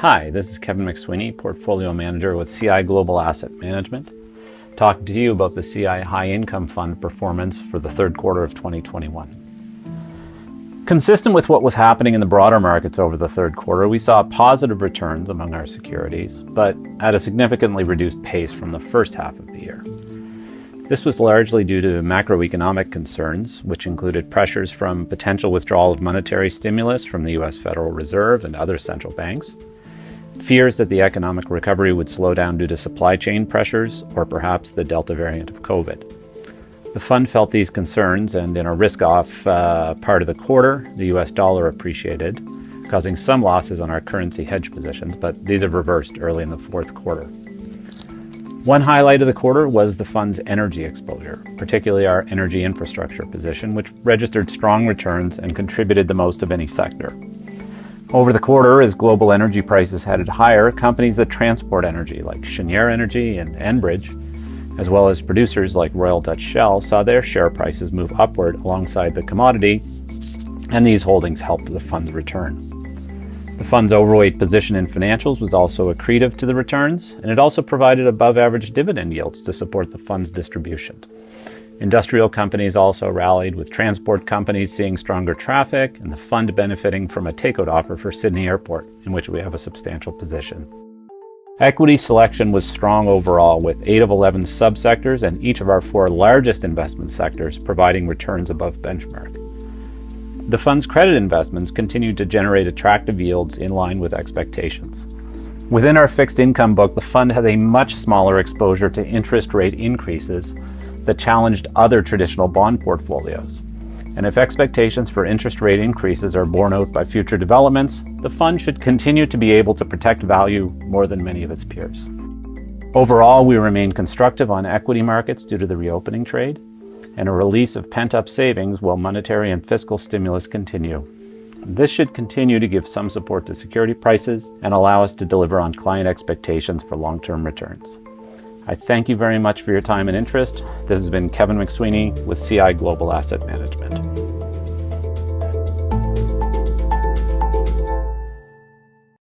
Hi, this is Kevin McSweeney, Portfolio Manager with CI Global Asset Management, talking to you about the CI High Income Fund performance for the third quarter of 2021. Consistent with what was happening in the broader markets over the third quarter, we saw positive returns among our securities, but at a significantly reduced pace from the first half of the year. This was largely due to macroeconomic concerns, which included pressures from potential withdrawal of monetary stimulus from the U.S. Federal Reserve and other central banks, fears that the economic recovery would slow down due to supply chain pressures, or perhaps the Delta variant of COVID. The fund felt these concerns, and in a risk-off part of the quarter, the U.S. dollar appreciated, causing some losses on our currency hedge positions, but these have reversed early in the fourth quarter. One highlight of the quarter was the fund's energy exposure, particularly our energy infrastructure position, which registered strong returns and contributed the most of any sector. Over the quarter, as global energy prices headed higher, companies that transport energy like Cheniere Energy and Enbridge, as well as producers like Royal Dutch Shell, saw their share prices move upward alongside the commodity, and these holdings helped the fund's return. The fund's overweight position in financials was also accretive to the returns, and it also provided above-average dividend yields to support the fund's distribution. Industrial companies also rallied, with transport companies seeing stronger traffic and the fund benefiting from a takeout offer for Sydney Airport, in which we have a substantial position. Equity selection was strong overall, with 8 of 11 subsectors and each of our 4 largest investment sectors providing returns above benchmark. The fund's credit investments continued to generate attractive yields in line with expectations. Within our fixed income book, the fund has a much smaller exposure to interest rate increases that challenged other traditional bond portfolios. And if expectations for interest rate increases are borne out by future developments, the fund should continue to be able to protect value more than many of its peers. Overall, we remain constructive on equity markets due to the reopening trade and a release of pent-up savings while monetary and fiscal stimulus continue. This should continue to give some support to security prices and allow us to deliver on client expectations for long-term returns. I thank you very much for your time and interest. This has been Kevin McSweeney with CI Global Asset Management.